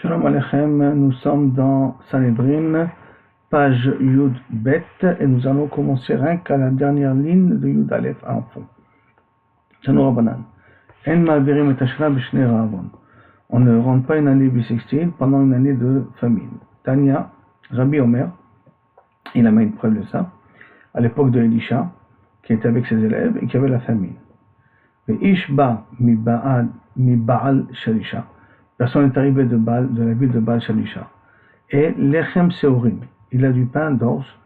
Shalom Aleichem, nous sommes dans Sanhedrin, page Yud Bet, et nous allons commencer rien qu'à la dernière ligne de Yud Aleph en fond. Tanu Rabbanan. En ma'avirim et hashana b'shnei ra'avon. On ne rentre pas une année bissextile pendant une année de famine. Tanya, Rabbi Omer, il a mis une preuve de ça, à l'époque de Elisha, qui était avec ses élèves et qui avait la famine. Ve'ish ba mi Baal Shalisha. Personne n'est arrivé de la ville de Baal Shalisha. Et Lechem Seorim, il a du pain d'orge.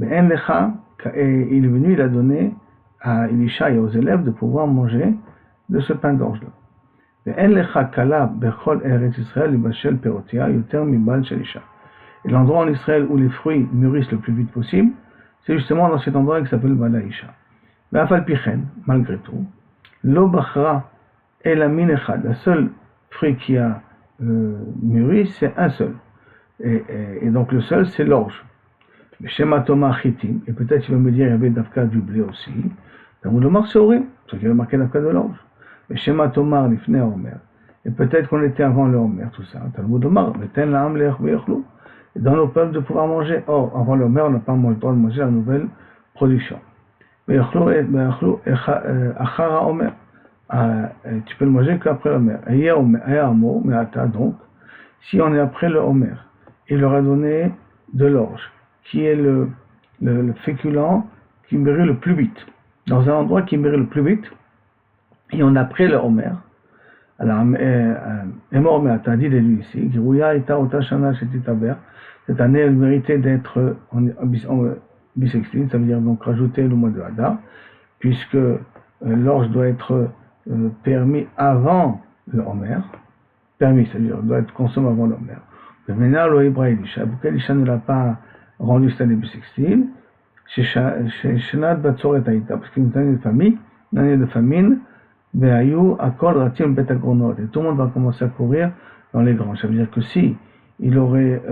Et il est venu, il a donné à Elisha et aux élèves de pouvoir manger de ce pain d'orge-là. Et l'endroit en Israël où les fruits mûrissent le plus vite possible, c'est justement dans cet endroit qui s'appelle Balaïcha. Malgré tout, Lo Bachra El Amin Echad, la seule fruit qui a mûri, c'est un seul. Et donc le seul, c'est l'orge. Le Shema Toma Chitim, et peut-être tu vas me dire, il y avait d'Afka du blé aussi. Talmud Omar Seorim, c'est qu'il y avait marqué d'Afka de l'orge. Le Shema Toma Lifnei Omer, et peut-être qu'on était avant le Omer, tout ça. Talmud Omar, Veten La'am Le'ech Ve'echlou, et dans nos peuples de pouvoir manger. Or, avant le Omer, on n'a pas le droit de manger la nouvelle production. Ve'echlou Achara Omer. Tu peux le manger qu'après l'Omer. Donc, si on est après le Omer, il leur a donné de l'orge, qui est le féculent qui mûrit le plus vite, dans un endroit qui mûrit le plus vite, et on a après le Omer. Alors, Omer a dit de lui ici, cette année elle méritait d'être en bisextile, ça veut dire donc rajouter le mois de Hadar, puisque l'orge doit être permis avant le Omer, permis, c'est-à-dire doit être consommé avant le Omer. Le Ménal ou Ibra Elisha, pourquoi Elisha ne l'a pas rendu cette année bissextile, chez Shenad Batsoret Aïta, parce qu'il y a une année de famine, Be'ayou Akol Ratim Bet Agronot, et tout le monde va commencer à courir dans les granges. Ça veut dire que si il aurait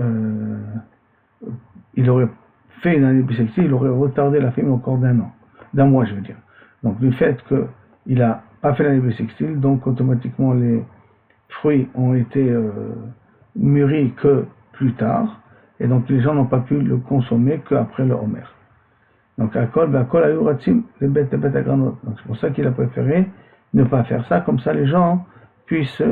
fait une année bissextile, il aurait retardé la famine encore d'un mois, je veux dire. Donc du fait qu'il a pas fait l'année bissextile, donc automatiquement les fruits ont été mûris que plus tard, et donc les gens n'ont pas pu le consommer qu'après le Homer. Donc Akol Ayuratim, les bêtes agranot. Donc c'est pour ça qu'il a préféré ne pas faire ça, comme ça les gens puissent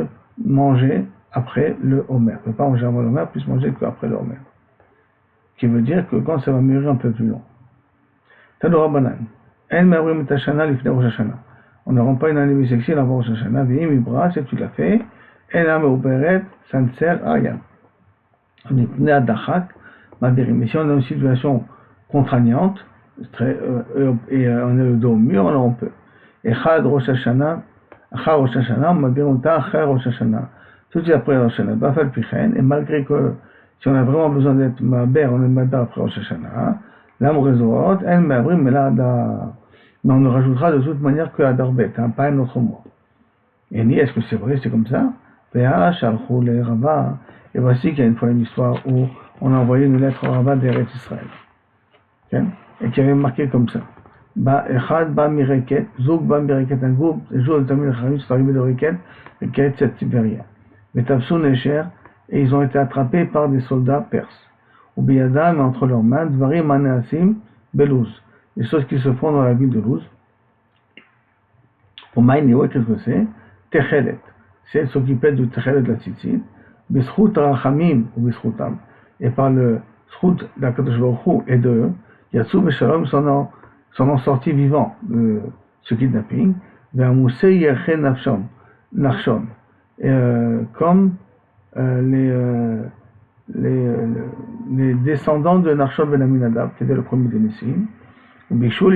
manger après le Homer. Ne pas manger avant le Homer, puissent manger qu'après le Homer. Qui veut dire que quand ça va mûrir un peu plus long. Tanu Rabbanan. En ma'avrim et hashana lifnei Rosh Hashanah. On ne rend pas une année bissextile avant Rosh Hashanah. Ve'im ibra, si tu l'as fait. En me'uberet, ça ne sert à rien. On est né à Dachak, ma'avirim. Mais si on est dans une situation contraignante, et on est le dos au mur, alors on peut. Echad Rosh Hashanah, achar Rosh Hashanah, ma'avirim ta achar Rosh Hashanah. Tout de suite après Rosh Hashanah, bafal pichen, et malgré que si on a vraiment besoin d'être ma'aber, on est ma'aber après Rosh Hashanah. L'âme résorte, elle m'abrim, mais on ne rajoutera de toute manière que Adarbet, pas un autre mois. Et ni est-ce que c'est vrai, c'est comme ça? Et voici qu'il y a une fois une histoire où on a envoyé une lettre au Rabbah d'Eretz Israël. Okay? Et qui avait marqué comme ça. Echad ba mireket, zouk ba mireket, un groupe, les jours de Tamil Khamim sont arrivés de Reket, Reket c'est Tibéria. Mais Tafsou Necher, et ils ont été attrapés par des soldats perses. Ou biyadam, entre leurs mains, dvarim aneasim belouz, les choses qui se font dans la ville de Louz. Au maïnéo, qu'est-ce que c'est? Techelet, c'est s'occuper du techelet de la tzitzit, bischut rachamim ou bischutam, et par le schut d'Akadosh Baruch Hu et de Yatsou Beshalom s'en ont sortis vivants de ce kidnapping, vers Moussé Yerchen Nachshon, comme les descendants de Nachshon ben Aminadab, qui était le premier des Nessim, ils ont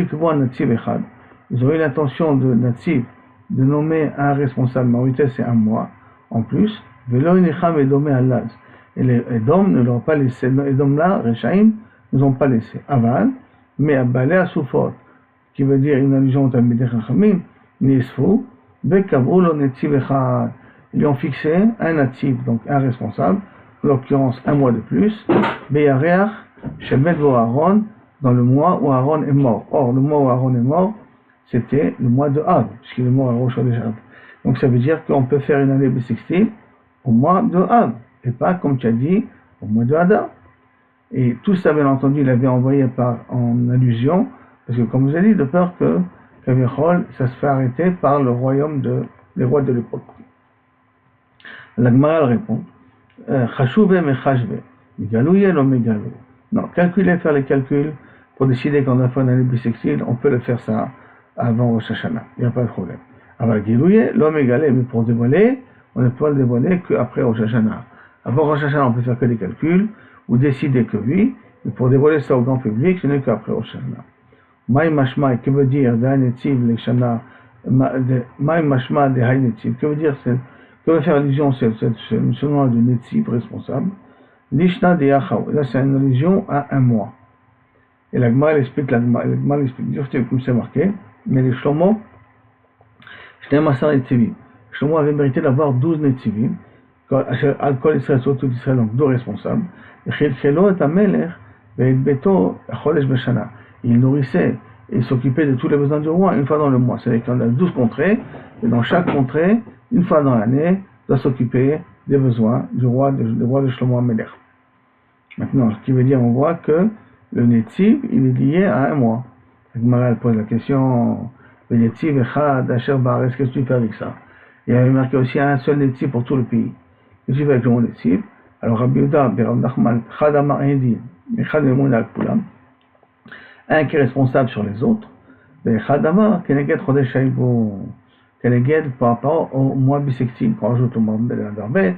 eu l'intention de Natsiv de nommer un responsable, majorité c'est un mois en plus, et les Edom ne l'ont pas laissé, les Edom là, Rechaim, ne nous ont pas laissé. Aval, mais à Balé à Soufot, qui veut dire une allusion au Talmidei Chachamim, Nisfou, Bekavou lo Netziv Echad, ils ont fixé un Natsiv, donc un responsable, en l'occurrence un mois de plus, Beyareach, Shemet Vo Aaron, dans le mois où Aaron est mort. Or, le mois où Aaron est mort, c'était le mois de Av, puisqu'il est mort à Rosh Hashanah. Donc ça veut dire qu'on peut faire une année bissextile au mois de Av. et pas, comme tu as dit, au mois de Hadar. Et tout ça, bien entendu, il avait envoyé en allusion, parce que, comme vous avez dit, de peur que Kavichol, ça se fait arrêter par le royaume des rois de l'époque. La Gemara répond, Chashouve mechashve, Megalouye lo megalou. Non, faire les calculs pour décider qu'on a fait une année bissextile, on peut le faire ça avant Rosh Hashanah, il n'y a pas de problème. Alors, Gilouye lo megalé, mais pour dévoiler, on ne peut le dévoiler qu'après Rosh Hashanah. Avant Rosh Hashanah, on peut faire que des calculs, ou décider que oui, mais pour dévoiler ça au grand public, ce n'est qu'après Rosh Hashanah. Maï mashma, que veut dire d'Haïnetiv, les Shana, Maï mashma de Haïnetiv, que veut dire, que veut faire allusion, c'est ce nom de Netziv responsable. Lishna de Yachaou, là c'est une allusion à un mois. Et la Gemara explique, comme c'est marqué, mais les Shlomo, Shneim Asar Netzivim. Shlomo avait mérité d'avoir 12 Netzivim, Al-Kol Israël, sur tout Israël, donc 2 responsables. Et Chilchelo et Amelech, et Beto, Chodesh Beshana. Il nourrissait et il s'occupait de tous les besoins du roi une fois dans le mois. C'est-à-dire qu'on a 12 contrées, et dans chaque contrée, une fois dans l'année, doit s'occuper des besoins du roi de Shlomo Amelech. Maintenant, ce qui veut dire, on voit que le Netziv, il est lié à un mois. Gemara pose la question, le Netziv Echad Asher Baaretz, qu'est-ce que tu fais avec ça? Il y avait marqué aussi un seul Netziv pour tout le pays. Qu'est-ce que tu fais avec le mot Netziv? Alors Rabbi Yehuda, Rav Nachman, Chad Amar Hindi, Echad Memon Al Kulam, un qui est responsable sur les autres, Echad Amar, Keneged Chodesh Shaibo, Keneged par rapport au mois bissextile, quand on ajoute au mois d'Arbet,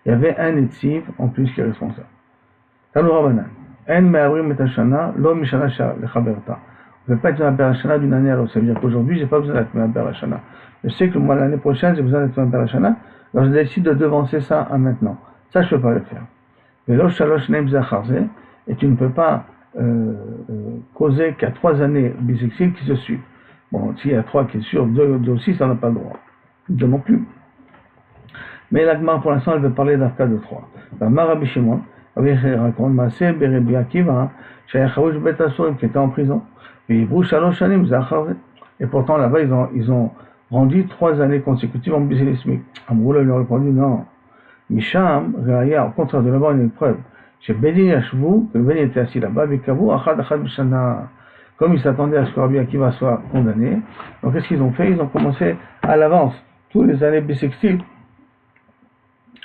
il y avait un Netziv en plus qui est responsable. Tanu Rabbanan, En Me'avrim et Hashana, Lo Mishana Lechaberta. On ne peut pas être Me'aber Hashana d'une année à l'autre. Ça veut dire qu'aujourd'hui, je n'ai pas besoin d'être Me'aber Hashana. Je sais que moi, l'année prochaine, j'ai besoin d'être Me'aber Hashana, alors je décide de devancer ça à maintenant. Ça, je ne peux pas le faire. Velo Shalosh Neim Zacharze, et tu ne peux pas causer qu'à 3 années bisexuelles qui se suivent. Bon, s'il y a 3 qui est sûr, 2 aussi, ça n'a pas le droit. 2 non plus. Mais la Gemara, pour l'instant, elle veut parler d'un cas de 3. Rabbi Shimon, raconte Maaseh Berebi Akiva, Shaya Chaouj Bet Asurim, qui était en prison. Et pourtant, là-bas, ils ont rendu 3 années consécutives en bisélismique. Amroula lui a répondu non. Misham, Raya, au contraire de là-bas, il y a une preuve. Chez Bedin Yashvou, que le Bedin était assis là-bas, Bekavu, Achad Bishana. Comme ils s'attendaient à ce que Rabbi Akiva soit condamné, donc qu'est-ce qu'ils ont fait? Ils ont commencé à l'avance, tous les années bissextiles,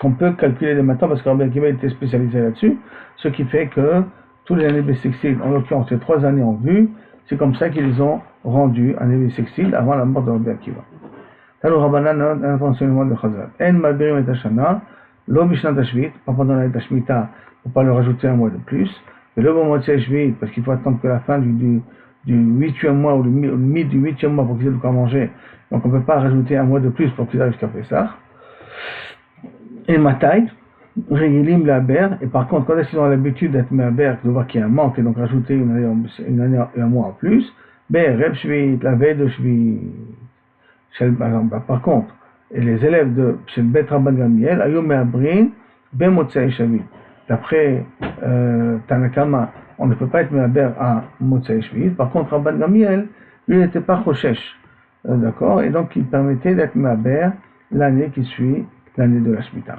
qu'on peut calculer dès maintenant, parce que Rabbi Akiva était spécialisé là-dessus, ce qui fait que tous les années bissextiles, en l'occurrence ces 3 années en vue, c'est comme ça qu'ils ont rendu années bissextiles avant la mort de Rabbi Akiva. Alors Rabbanan, un enseignement de Chazal. En Mabirim et Hashana, lo Mishnat Hashvit, pas pendant l'année d'Ashmita, pour pas leur rajouter un mois de plus, et le bon mois de Hashvit, parce qu'il faut attendre que la fin du 8e mois ou le mi du 8e mois pour qu'ils aient de quoi manger, donc on ne peut pas rajouter un mois de plus pour qu'ils arrivent jusqu'à Pessah. Et Matai, Régilim Laber, et par contre, quand est-ce qu'ils ont l'habitude d'être Me'aber, de voir qu'il y a un manque, et donc rajouter une année et un mois en plus, Reb Shvit, la veille de Shvit. Par contre, les élèves de Bet Rabban Gamliel, Ayom Me'abrin, Ben Motzei Shavit. D'après Tanakama, on ne peut pas être Me'aber à Motzei Shavit. Par contre, Rabban Gamliel, lui, n'était pas Choshesh. D'accord? Et donc, il permettait d'être Me'aber l'année qui suit l'année de la Shemitah.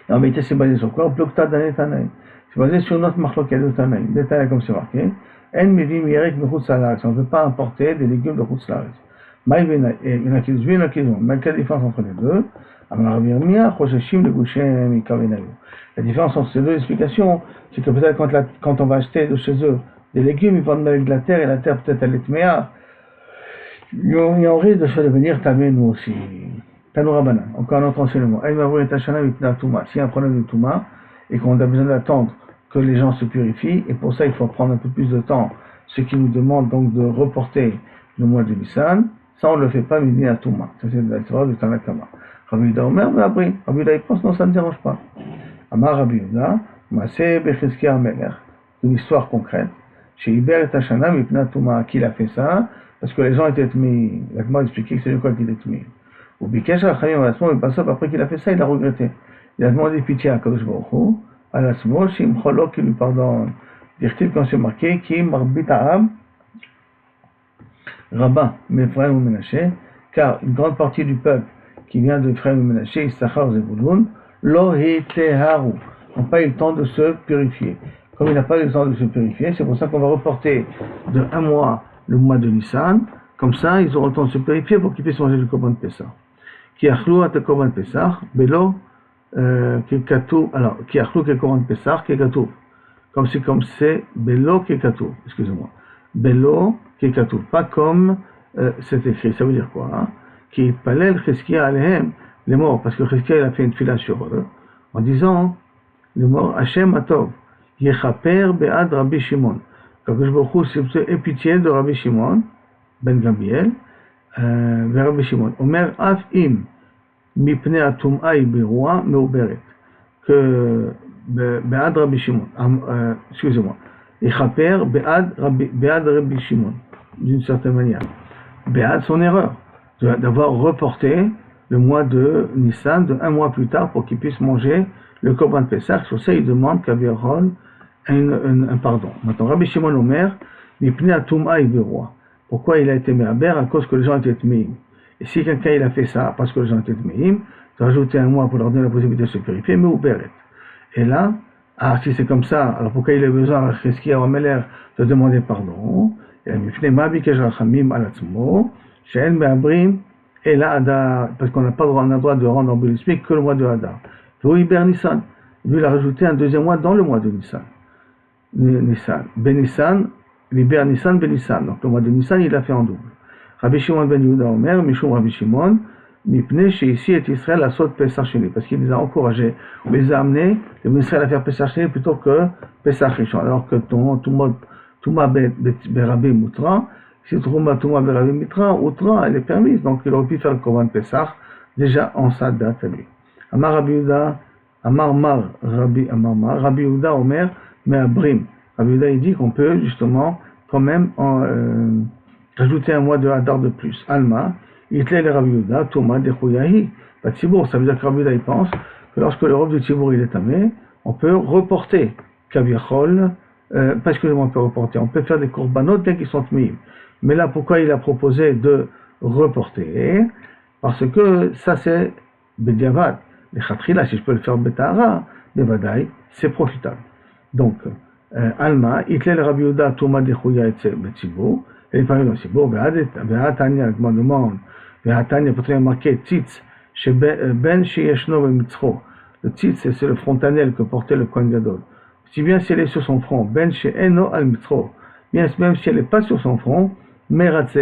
Et en vérité, c'est basé sur quoi? Blokta d'année Tanaï. C'est basé sur notre marloquet de Tanaï. Détail comme c'est marqué. En Mivim Yerek Mechutz Haaretz. On ne peut pas importer des légumes de Chutz Haaretz. Il y en a qui disent oui, il y en a qui disent non. Mais quelle différence entre les deux? La différence entre ces deux explications, c'est que peut-être quand on va acheter de chez eux des légumes, ils vendent avec de la terre, et la terre peut-être elle est tméa. Il y aurait de se devenir tamé nous aussi. Tanou Rabbanan, encore un autre enseignement. Si y a un problème de Touma, et qu'on a besoin d'attendre que les gens se purifient, et pour ça il faut prendre un peu plus de temps, ce qui nous demande donc de reporter le mois de Nissan, ça on ne le fait pas midi à Touma. Ça c'est la histoire de Tanakama. Rabbi Yehuda Omer, mais après, Rabbi Yehuda il pense non, ça ne dérange pas. Amar Rabbi Yehuda, Maaseh Bechizkiya Amelech, une histoire concrète. Chez Iber et Hashana, Mipna Touma, qui l'a fait ça? Parce que les gens étaient tmei. La Gemara expliquait que c'est le quoi qu'il est tmei. Au Bikesh Rachamim Alasmo, mais pas ça, après qu'il a fait ça, il a regretté. Il a demandé pitié à Kadosh Baruch Hu, Alasmo, Shim Cholo, qui lui pardonne. Dire-t-il quand c'est marqué, qui Marbit Arab, Rabbin, Mephraim ou Menaché, car une grande partie du peuple qui vient de Ephraim et Menaché, Issachar, Zebulun, lo heteharu, n'ont pas eu le temps de se purifier. Comme il n'a pas eu le temps de se purifier, c'est pour ça qu'on va reporter de 1 mois le mois de Nissan. Comme ça, ils auront le temps de se purifier pour qu'ils puissent manger le Korban Pessah. Qui achlu at Korban Pessah, belo kekatu, alors qui achlu ke Korban Pessah, kekatu. Comme c'est belo kekatu, excusez-moi. Belo kekatu, pas comme c'est écrit. Ça veut dire quoi, hein? Qui palel Cheskia alehem, les morts, parce que Cheskia il a fait une fila sur eux, en disant les morts, Hashem atov, yechaper be'ad Rabbi Shimon. Quand je vous c'est pitié de Rabbi Shimon, ben Gabriel, vers Rabbi Shimon. Omer af im, mipne atum'ai beroua meuberet. Que be'ad Rabbi Shimon, excusez-moi, yechaper be'ad Rabbi Shimon, d'une certaine manière. Be'ad son erreur, d'avoir reporté le mois de Nissan de 1 mois plus tard pour qu'il puisse manger le Korban Pessah. Sur ça, il demande qu'Avirol un pardon. Maintenant, Rabbi Shimon Omer, Mipne Atum'a Iberoua. Pourquoi il a été méaber? À cause que les gens étaient tmeim. Et si quelqu'un il a fait ça parce que les gens étaient tmeim, de rajouter 1 mois pour leur donner la possibilité de se purifier, mais Uberet. Et là, si c'est comme ça, alors pourquoi il a besoin à Cheskia ou à Meler de demander pardon? Il a Mipne Ma'bikesh Rachamim Alatzmo, She'en Me'abrim, et là, Hadar, parce qu'on n'a pas le droit, on a le droit de rendre embellismique que le mois de Hadar. Lui, Iber Nissan. Lui, il a rajouté un 2e mois dans le mois de Nissan. Nissan. Ben Nissan, Iber Nissan, Ben Nissan. Donc le mois de Nissan, il l'a fait en double. Rabbi Shimon ben Yehuda Omer, Mishum Rabbi Shimon, Mipne, chez ici et Israël, à Sot Pesach Sheni. Parce qu'il les a encouragés, il les a amenés, les Israël à faire Pesach Sheni plutôt que Pesach Rishon. Alors que Touma Berabi Mutra, si Touma Berabi Mitra, Outra, elle est permise. Donc il aurait pu faire le Korban Pesach déjà en sa date à lui. Amar Rabbi Yehuda, Rabbi Yehuda Omer, mais à Brim. Rabbi Yehuda, il dit qu'on peut justement quand même rajouter 1 mois de Hadar de plus. Alma, Hitler et Rabbi Yehuda, Thomas, Dechouyahi, Tzibour. Ça veut dire que Rabbi Yehuda, il pense que lorsque le robe de Tzibour il est tamé, on peut reporter Kaviachol, parce que on peut reporter, on peut faire des korbanot dès qu'ils sont tmeim. Mais là, pourquoi il a proposé de reporter? Parce que ça c'est Bediavad. Les Khatrila, si je peux le faire Betahara, Bevadaï, c'est profitable. Donc, Alma, Hitler et Rabbi Yehuda, Thomas Dechouya et Tzibour, et les familles dans Tzibour, Be'atania, je me demande, Be'atania, peut-être marqué Tzitz, chez Ben Sheyeshno Mitzro. Le Tzitz, c'est le frontanel que portait le Kohen Gadol. Si bien si elle est sur son front, Ben Sheyeno al Mitzro, même si elle n'est pas sur son front, Meratze,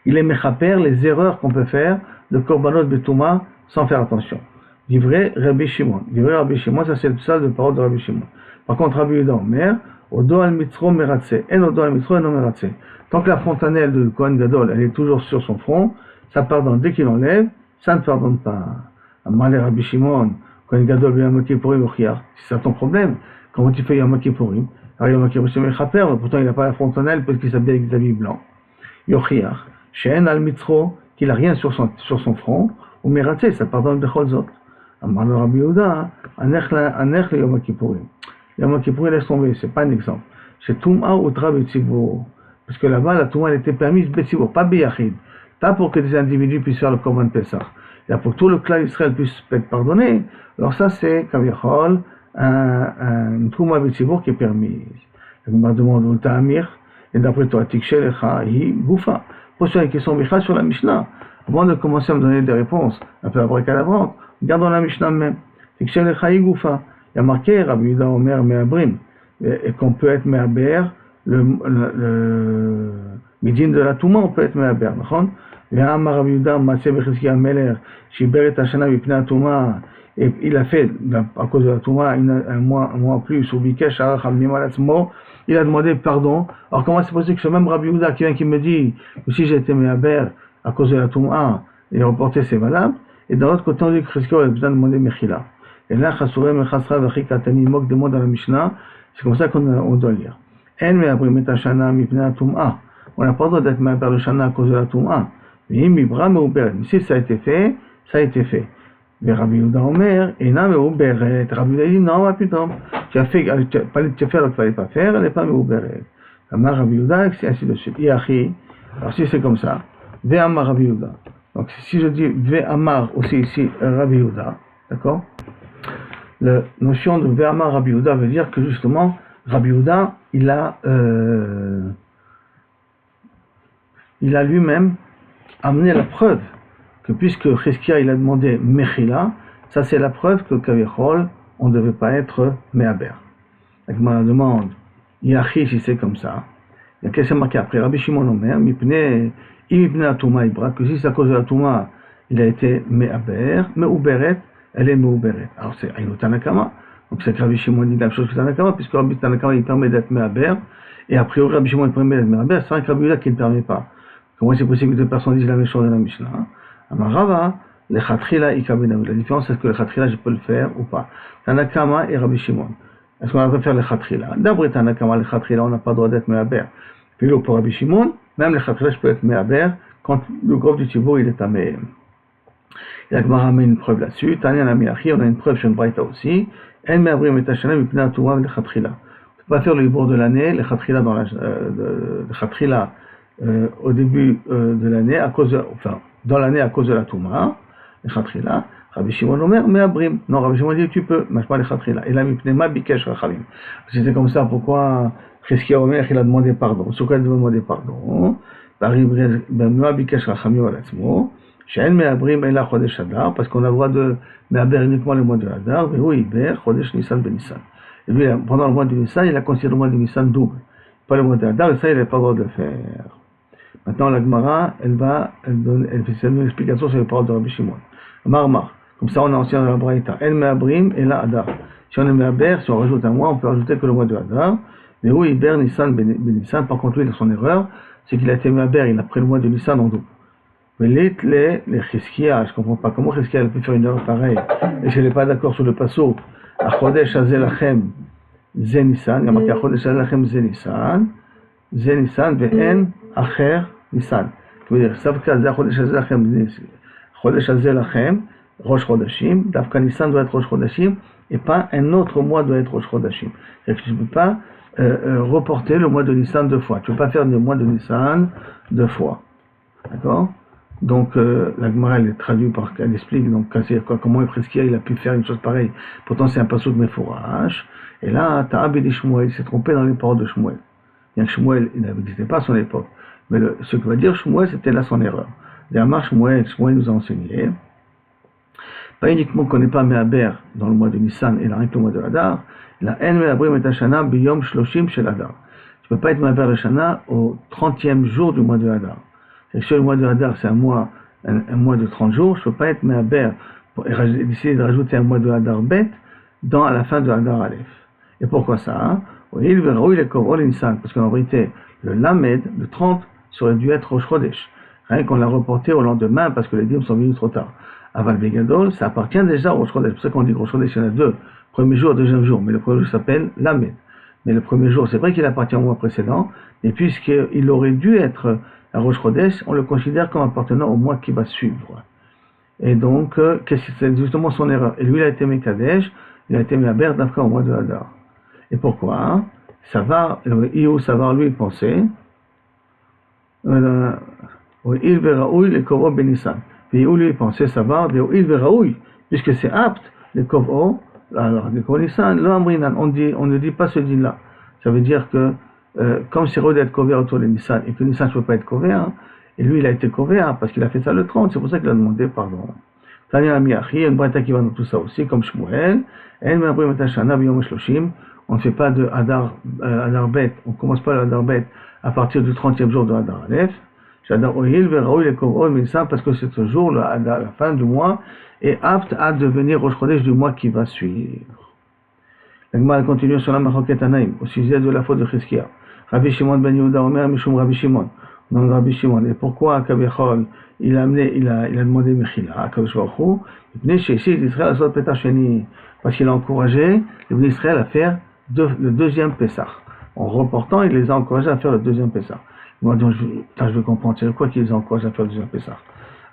il est mechaper les erreurs qu'on peut faire de Korbanot Betouma sans faire attention. Livré Rabbi Shimon. Livré Rabbi Shimon, ça c'est le psal de parole de Rabbi Shimon. Par contre, Rabbi Yehuda Omer, Odo al Mitzro Meratze, En Odo al Mitzro Eno Meratze. Tant que la fontanelle de Kohen Gadol, elle est toujours sur son front, ça pardonne. Dès qu'il enlève, ça ne pardonne pas. Amalé Rabbi Shimon, Kohen Gadol, Yom Kippourim, Ochiar. C'est ça ton problème. Comment tu fais Yom Kippourim? Alors Yom Kippourim, c'est Mechaper, pourtant il n'a pas la fontanelle parce qu'il s'habille avec des habits blancs. Yochiar. She'en al Mitzro, qu'il n'a rien sur son front, ou Meratze, ça pardonne de Cholzot. Amalé Rabbi Yehuda, Anech le Yom Kippourim. Yom Kippourim, laisse tomber, c'est pas un exemple. C'est Touma ou Tra Betzibur. Parce que là-bas, la Touma, elle était permise Betzibur, pas Beyachid. Pas pour que des individus puissent faire le Korban Pessah. Là, pour que tout le clan d'Israël puisse être pardonné, alors ça, c'est, Kaviachol, un Touma Betzibur qui est permise. La Gemara demande au Ta'amir, et d'après toi, Tikshelecha, hi, Goufa. Pose-toi une question, Michal, sur la Mishnah. Avant de commencer à me donner des réponses, un peu après qu'à la vente, regardons la Mishnah même. Tikshelecha, hi, Goufa. Il y a marqué, Rabbi Yehuda Omer, Me'abrim, et qu'on peut être Me'aber, le midin de la Touma, on peut être Me'aber, d'accord? Ve'amar Rabbi Yehuda, Matzeh Becheskia Meler, Shiberet Hashana Mipnei Touma, et il a fait, à cause de la Touma, un mois plus, ou Bikesh Aracham Mimalatzmo, il a demandé pardon. Alors comment c'est possible que ce même Rabbi Yehuda qui vient qui me dit que si j'étais Me'aber, à cause de la Touma, et reporté c'est valable, et d'un autre côté on dit que Cheskia a besoin de demander Mechila. Et là, Chasurem Echasra Vachikatani Mok des mots dans la Mishnah, c'est comme ça qu'on doit lire. En Me'abrim et Hashana Mipnei Touma. On n'a pas le droit d'être Me'aber le Shana à cause de la Touma. Mais Mibra Me'uberet. Mais si ça a été fait, ça a été fait. Mais Rabbi Yehuda Omer, Ena Me'uberet. Rabbi Yehuda dit non, ma putain. Tu as fait alors qu'il ne fallait pas faire, elle n'est pas Me'uberet. Amar Rabbi Yehuda, et ainsi de suite. Yachi. Alors si c'est comme ça, Ve'amar Rabbi Yehuda. Donc si je dis Ve'amar aussi ici, Rabbi Yehuda, D'accord? La notion de Ve'amar Rabbi Yehuda veut dire que justement, Rabbi Yehuda, il a lui-même amené la preuve que puisque Chizkia il a demandé Mechila, ça c'est la preuve que Kavechol, on ne devait pas être Mehaber. La Gemara demande, Yachi si c'est comme ça. Il y a qu'est-ce qui est marqué après Rabbi Shimon Omer, Mipne Atouma Ibra, que si c'est à cause de la Touma, il a été Mehaber, Meuberet, elle est Meuberet. Alors c'est Aïnou Tanakama, donc c'est que Rabbi Shimon dit la même chose que Tanakama, puisque Rabbi Tanakama il permet d'être Mehaber, et a priori Rabbi Shimon il permet d'être Mehaber, c'est vrai que Rabbi Yehuda qui ne permet pas. Comment c'est possible que deux personnes disent la même chose dans la Mishnah? Amarava, le Khatrila Ikabenaou. La différence c'est que le Khatrila je peux le faire ou pas. Tanakama et Rabbi Shimon. Est-ce qu'on a le droit de faire le Khatrila? D'après Tanakama, le Khatrila, on n'a pas le droit d'être Mehaber. Puis là, pour Rabbi Shimon, même le Khatrila, je peux être Mehaber quand le groupe du Tibour il est Tamé. Et la Gemara met une preuve là-dessus. Tanya Namiachi, on a une preuve chez une Braïta aussi. En Mehabrim et Tachana, Mipna Atouma, le Khatrila. On ne peut pas faire le Hibour de l'année, le Khatrila dans le Khatrila au début de l'année, dans l'année à cause de la Touma, le Khatrila. Rabbi Shimon Omer, Mehabrim. Non, Rabbi Shimon dit tu peux, mais pas le Khatrila. Et là, Mipnema Bikesh Rachamim. C'était comme ça, pourquoi Chizkia Omer, il a demandé pardon. Sur quoi il a demandé pardon? Bemnoa Bikesh Rachamim Alatzmo. She'en Mehabrim et la Chodesh Adar, parce qu'on a le droit de Mehaber uniquement le mois de Adar, et où Iber, Chodesh Nissan Ben Nissan. Et lui, pendant le mois de Nissan, il a considéré le mois de Nissan double. Pas le mois de Adar, et ça, il n'avait pas le droit de le faire. Maintenant, la Gemara, elle fait une explication sur les paroles de Rabbi Shimon. Marmar. Comme ça, on a ancien dans la Braïta. El Mehabrim et la Adar. Si on est Mehaber, si on rajoute un mois, on peut rajouter que le mois de Adar. Mais où Iber, Nissan, Ben Nissan, par contre, lui, il a son erreur, c'est qu'il a été Mehaber, il a pris le mois de Nissan en double. Mais les Chizkia, je ne comprends pas comment Chizkia a pu faire une erreur pareille. Et si elle n'est pas d'accord sur le passo, Achodesh Azelachem Zenissan, il y a marqué Achodesh Azelachem Zenissan, Zenissan, Ve'en Acher Nissan. Ça veut dire, Savka Achodesh Azelachem Chodesh Azelachem, Rosh Chodashim, Davka Nissan doit être Rosh Chodashim, et pas un autre mois doit être Rosh Chodashim. C'est-à-dire que tu ne peux pas reporter le mois de Nissan deux fois. Tu ne peux pas faire le mois de Nissan deux fois. D'accord? Donc la Gemara elle est traduite par elle explique donc comment Chizkia il a pu faire une chose pareille. Pourtant c'est un passouk mefourash. Et là Ta'abedi Shmuel il s'est trompé dans les paroles de Shmuel. Bien que Shmuel il n'existait pas à son époque, mais ce que va dire Shmuel c'était là son erreur. Derrière Shmuel nous a enseigné pas uniquement qu'on n'est pas Mehaber dans le mois de Nissan et là rien que le mois de Hadar, la En Mehabrim et Hashana biyom shloshim shel Hadar. Tu ne peux pas être Mehaber de Shana au 30e jour du mois de Hadar. C'est que le mois de Hadar, c'est un mois de 30 jours, je ne peux pas être Mehaber pour décider de rajouter un mois de Hadar bête à la fin de Hadar Aleph. Et pourquoi ça? Parce qu'en vérité, le Lamed, le 30, serait dû être Rosh Chodesh. Rien qu'on l'a reporté au lendemain parce que les dîmes sont venus trop tard. Aval Begadol, ça appartient déjà au Rosh Chodesh. C'est pour ça qu'on dit que Rosh Chodesh, il y en a deux. Premier jour, deuxième jour. Mais le premier jour s'appelle Lamed. Mais le premier jour, c'est vrai qu'il appartient au mois précédent, mais puisqu'il aurait dû être à Rosh Chodesh, on le considère comme appartenant au mois qui va suivre. Et donc, c'est justement son erreur. Et lui, il a été Mekadesh, il a été Mehaber d'Afka au mois de Hadar. Et pourquoi? Savar, lui, il pensait, il veraoui le Kovo Benissan. Puis lui, il pensait Savar, il veraoui, puisque c'est apte, le Kovo, alors le Kovo Nissan, le Amrinan, on ne dit pas ce din-là. Ça veut dire que comme c'est rodé d'être couvert autour de Nissan et que Nissan ne peut pas être couvert, et lui il a été couvert parce qu'il a fait ça le 30, c'est pour ça qu'il a demandé pardon. Tanya Amiachi, il y a une braïta qui va dans tout ça aussi, comme Shmuel, on ne fait pas de Hadar Bet, on ne commence pas le Hadar Bet à partir du 30e jour de Hadar Aleph, parce que c'est ce jour, à la fin du mois, est apte à devenir Rosh Chodesh du mois qui va suivre. La Gemara continue sur la Machoket Anaïm, au sujet de la faute de Chizkia. Rabbi Shimon ben Yehuda Omer Mishum Rabbi Shimon. Non, Rabbi Shimon. Et pourquoi Kavechol il a demandé Mechila à Kadosh Baruch Hu? Parce qu'il a encouragé les Bnei Israël à faire le deuxième Pessah. En reportant, il les a encouragés à faire le deuxième Pessah. Moi, donc, je veux comprendre, c'est quoi qui les a encouragés à faire le deuxième Pessah?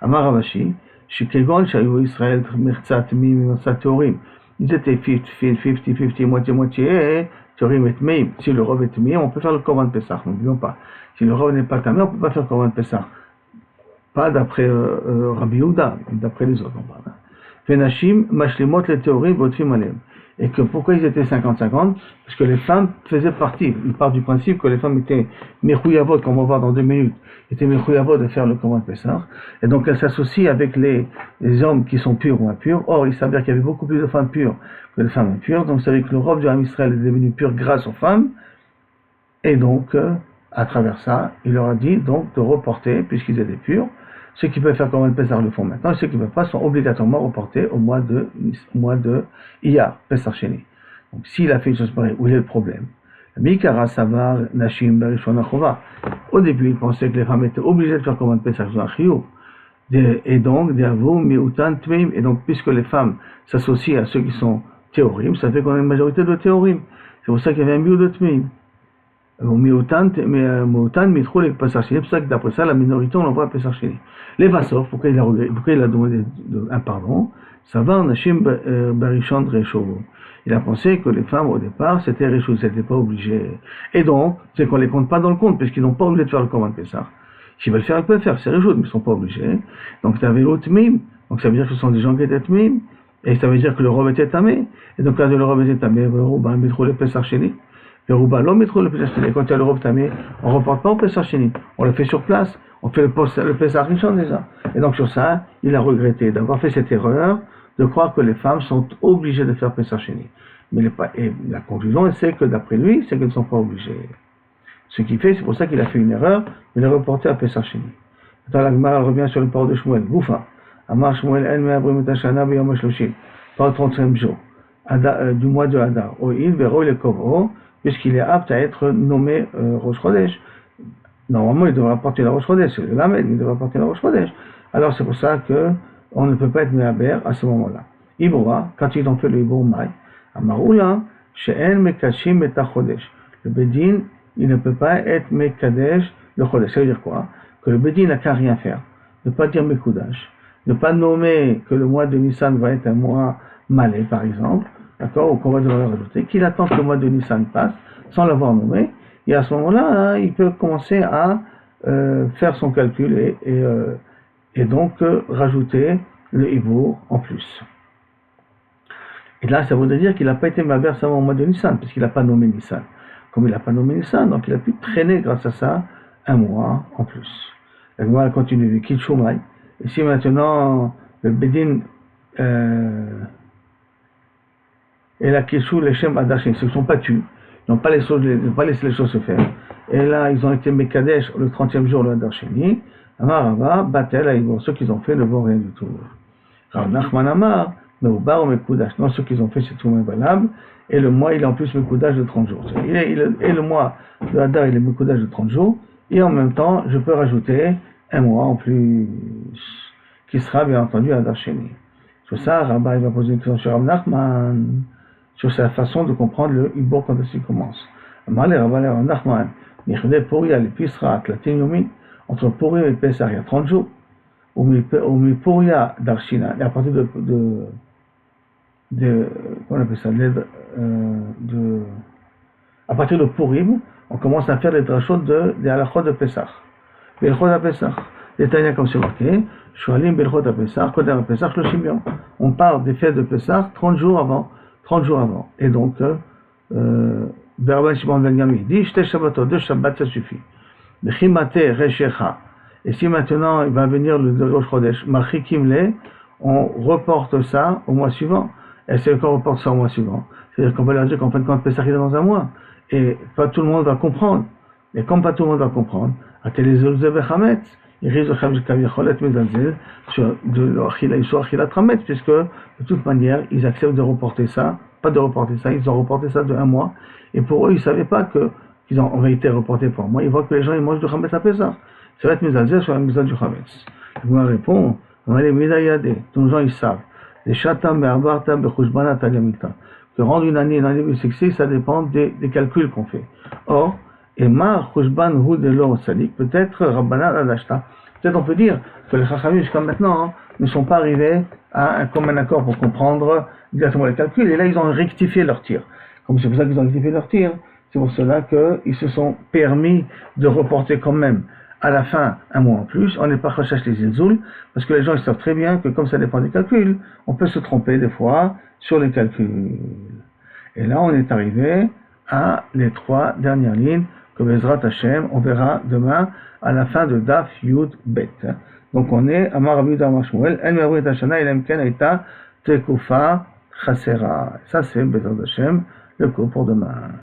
Amar Ravashi, Shikegon Shayu Israël Mertzat Mim Mertzat Teorim. Ils étaient 50-50, moitié-moitié, Turim et Meim. Si le Rov est Meim, on peut faire le Korban Pessah, n'oublions pas. Si le Rov n'est pas Tamé, on ne peut pas faire le Korban Pessah. Pas d'après Rabbi Yehuda, d'après les autres, on parle. Venashim, Mashlemot, les théories, Botfim Alem. Et que pourquoi ils étaient 50-50? Parce que les femmes faisaient partie. Il part du principe que les femmes étaient Mechouyavot, comme on va voir dans 2 minutes, étaient Mechouyavot de faire le Korban Pessah. Et donc elles s'associent avec les hommes qui sont purs ou impurs. Or, il s'avère qu'il y avait beaucoup plus de femmes pures que de femmes impures. Donc c'est avec le robe du Ham Israël est devenu pur grâce aux femmes. Et donc, à travers ça, il leur a dit donc de reporter, puisqu'ils étaient purs. Ceux qui peuvent faire Korban Pessah le font maintenant, et ceux qui ne peuvent pas sont obligatoirement reportés au mois de Iyar, Pessah Sheni. Donc s'il a fait une chose pareille, où est le problème? Mikara Savar Nashim Barishon Achova. Au début, il pensait que les femmes étaient obligées de faire Korban Pessah dans Chiyuv. Et donc, et donc, puisque les femmes s'associent à ceux qui sont théorim, ça fait qu'on a une majorité de théorim. C'est pour ça qu'il y avait un miou de Tmeim. C'est pour ça que d'après ça, la minorité, on l'envoie à Pessah Sheni. Les Vassov, pourquoi il a demandé un pardon? Ça va en Hachim Barishon Reshovo. Il a pensé que les femmes, au départ, c'était Reshovo, c'était pas obligé. Et donc, c'est qu'on les compte pas dans le compte, puisqu'ils n'ont pas obligé de faire le Korban Pessah. S'ils veulent faire, ils peuvent faire, c'est Reshovo, mais ils sont pas obligés. Donc, tu avais l'autre mime, donc ça veut dire que ce sont des gens qui étaient mime, et ça veut dire que le robe était tamé. Et donc, quand le robe était tamé, ben, mettre le Pessah Sheni. Quand il y a le robe tamé, on ne reporte pas au Pessah Sheni, on le fait sur place, on fait le Pessah Rishon déjà. Et donc sur ça, il a regretté d'avoir fait cette erreur de croire que les femmes sont obligées de faire Pessah Sheni. Mais la conclusion, c'est que d'après lui, c'est qu'elles ne sont pas obligées. Ce qu'il fait, c'est pour ça qu'il a fait une erreur, il l'a reporté à Pessah Sheni. Attends, la Gemara revient sur le parole de Shmuel. Goufa. Amar Shmuel en me'abrim et hashana b'yom hashloshim. Par le 35e jour du mois de Hadar. O'il vero le kovro. Puisqu'il est apte à être nommé Rosh Chodesh. Normalement, il devra porter la Rosh Chodesh, c'est le Lamed, il devra porter la Rosh Chodesh. Alors c'est pour ça qu'on ne peut pas être Mehaber à ce moment-là. Iboua, quand ils ont fait le Iboua Maï, Amaroula, She'en Mekashim et Chodesh. Le Bedin, il ne peut pas être Mekadesh le Chodesh. Ça veut dire quoi? Que le Bedin n'a qu'à rien faire. Ne pas dire Mekoudash. Ne pas nommer que le mois de Nissan va être un mois malais, par exemple. D'accord, ou qu'on va devoir rajouter, qu'il attend que le mois de Nissan passe, sans l'avoir nommé, et à ce moment-là, hein, il peut commencer à faire son calcul et donc rajouter le hibour en plus. Et là, ça voudrait dire qu'il n'a pas été maber seulement au mois de Nissan, puisqu'il n'a pas nommé Nissan. Comme il n'a pas nommé Nissan, donc il a pu traîner grâce à ça un mois en plus. La Gemara continue, Kil Shumai. Et si maintenant le Bedin et la Keshou, les Shem Adashim, ils ne se sont pas tués, ils n'ont pas laissé les choses se faire. Et là, ils ont été Mekadesh le 30e jour, le Adashini. Amarava, Batel, ceux qu'ils ont fait ne vont rien du tout. Rav Nachman Amar, Meubar ou Mekoudash. Non, ceux qu'ils ont fait, c'est tout même valable. Et le mois, il est en plus Mekoudash de 30 jours. Et le mois de Hadar, il est Mekoudash de 30 jours. Et en même temps, je peux rajouter un mois en plus, qui sera bien entendu Adashini. Sur ça, Rabba, il va poser une question sur Rav Nachman, sur sa façon de comprendre le Ibour quand il commence. Nachman, entre Purim et Pessah, il y a 30 jours. Ou Puria d'Arshina, et à partir comment on appelle ça, à partir de Purim, on commence à faire les drachot des halachot de Pessah. Belchot à Pessah. Les Tanya, comme c'est marqué, Shualim Belchot à Pessah, Kodem à Pessah, le Shimion. On parle des fêtes de Pessah 30 jours avant. Et donc, Berban Shimon Ben Gami dit, Shte Shabbatot, 2 Shabbat, ça suffit. Bechimate Reshecha. Et si maintenant il va venir le Rosh Chodesh, Machikim Le, on reporte ça au mois suivant. Et c'est qu'on reporte ça au mois suivant. C'est-à-dire qu'on va leur dire qu'en fin de compte, Pessah est dans un mois. Et pas tout le monde va comprendre. Et comme pas tout le monde va comprendre, à Télézolze Bechametz, il risque de Kaviacholet Mezalzel sur Achilat Trametz, puisque de toute manière, ils acceptent de reporter ça. Pas de reporter ça, ils ont reporté ça de un mois. Et pour eux, ils ne savaient pas qu'ils ont en réalité reporté pour un mois. Ils voient que les gens ils mangent du Chametz à Pessah. Ça va être Mezalzel sur la Mezal du Chametz. Je me réponds, on va les Medayade, tous les gens ils savent. Les Shatam, Be'abartam, Be'chushbana, Tagamita. Que rendre une année bissexuée, ça dépend des calculs qu'on fait. Or, Emma, Chushban, Hudelo, Sadik, peut-être Rabbana, Adashta. Peut-être on peut dire que les Chachamim jusqu'à maintenant ne sont pas arrivés à un commun accord pour comprendre exactement les calculs. Et là, ils ont rectifié leur tir. Comme c'est pour ça qu'ils ont rectifié leur tir, c'est pour cela qu'ils se sont permis de reporter quand même à la fin un mois en plus, on n'est pas recherche les zilzoul, parce que les gens ils savent très bien que comme ça dépend des calculs, on peut se tromper des fois sur les calculs. Et là on est arrivé à les 3 dernières lignes que Bezrat Hashem, on verra demain à la fin de Daf Yud Bet. Donc on est à Marabi Damar Shmuel, El Mervit Hashana, El Emken Aita Tekufa Chasera. Ça c'est Bezrat Hashem, le cours pour demain.